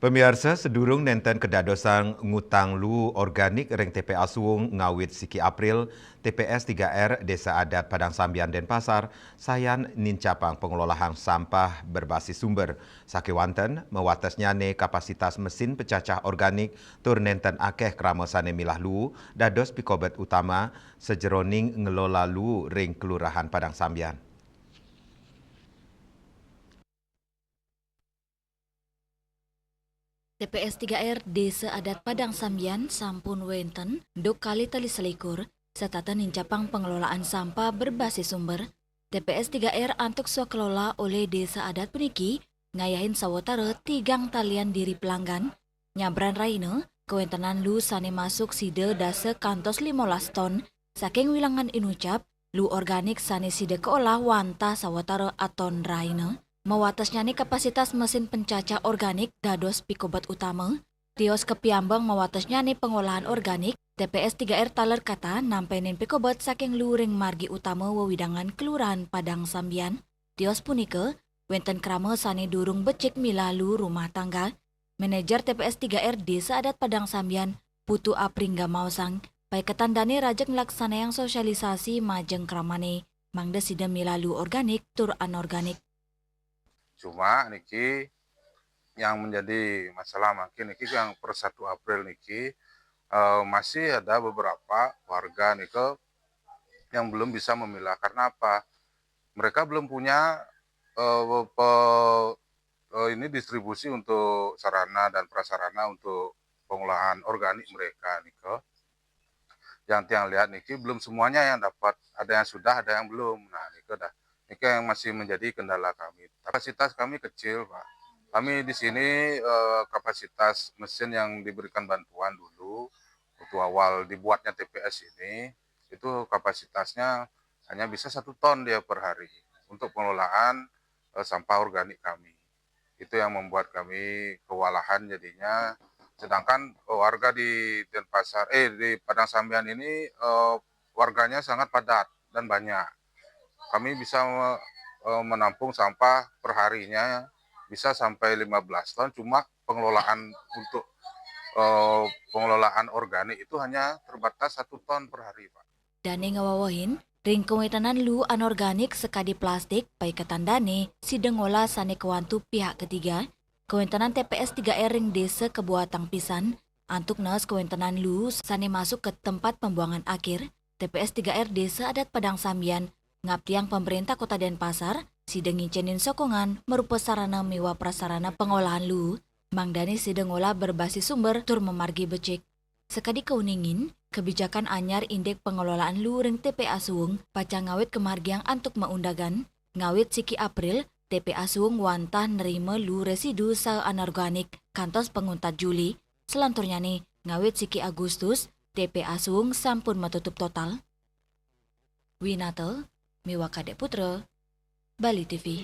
Pemirsa sedurung nenten kedadosan ngutang lu organik ring TPA Suwung ngawit siki April TPS 3R Desa Adat Padang Sambian Denpasar sayan nincapang pengelolaan sampah berbasis sumber. Sakewanten mewatasnya ne kapasitas mesin pecacah organik tur nenten akeh kramasane milah lu dados pikobet utama sejeroning ngelola lu ring Kelurahan Padang Sambian. TPS 3R Desa Adat Padang Sambian sampun wenten duk kali tali selikur serta nincapang pengelolaan sampah berbasis sumber. TPS 3R antuk kelola oleh Desa Adat puniki ngayahin sawatara tigang talian diri pelanggan nyabran raine kewentenan lu sane masuk side dase kantos 15 ton saking wilangan inucap lu organik sane side keolah wanta sawatara aton raine. Mewatasnya nih kapasitas mesin pencacah organik dados pikobat utama. Tios kepiambang mewatasnya nih pengolahan organik. TPS 3R taler kata nampenin pikobat saking luring margi utama wewidangan Kelurahan Padang Sambian. Tios punike wenten krama sane durung becik milalu rumah tangga. Manajer TPS 3R Desa Adat Padang Sambian Putu Apringga Mausang pai ketandane rajek ngelaksana yang sosialisasi majeng kramane mangde sida milalu organik tur anorganik. Cuma niki yang menjadi masalah makin niki yang per 1 April niki masih ada beberapa warga nike yang belum bisa memilah karena apa? Mereka belum punya ini distribusi untuk sarana dan prasarana untuk pengolahan organik mereka nike. Yang tiang lihat niki belum semuanya yang dapat, ada yang sudah, ada yang belum. Nah, nike dah. Nike yang masih menjadi kendala kami. Kapasitas kami kecil, Pak. Kami di sini kapasitas mesin yang diberikan bantuan dulu waktu awal dibuatnya TPS ini itu kapasitasnya hanya bisa 1 ton dia per hari untuk pengelolaan sampah organik kami. Itu yang membuat kami kewalahan jadinya. Sedangkan warga di Denpasar, di Padang Sambian ini warganya sangat padat dan banyak. Kami bisa menampung sampah perharinya bisa sampai 15 ton, cuma pengelolaan untuk pengelolaan organik itu hanya terbatas 1 ton per hari, Pak. Dane ngawawahin, ring kewetanan lu anorganik sekadi plastik pai ketandane sideng ngolah sane kewantu pihak ketiga, kewentanan TPS 3R ring desa kebuatang pisan, antuk nas kewentanan lu sane masuk ke tempat pembuangan akhir, TPS 3R Desa Adat Padang Sambian, ngaptiang pemerintah Kota Denpasar, sideng ngincenin sokongan merupa sarana mewa prasarana pengolahan lu, mangdani sideng ngolah berbasis sumber tur memargi becik. Sekadi keuningin, kebijakan anyar indek pengelolaan luring TPA Suwung pacang ngawit kemargiang antuk meundagan, ngawit siki April, TPA Suwung wantah nerima lu residu sa anorganik kantos penguntat Juli, selanturnya nih ngawit siki Agustus, TPA Suwung sampun metutup total. Winatel, Miwakade Putra, Bali TV.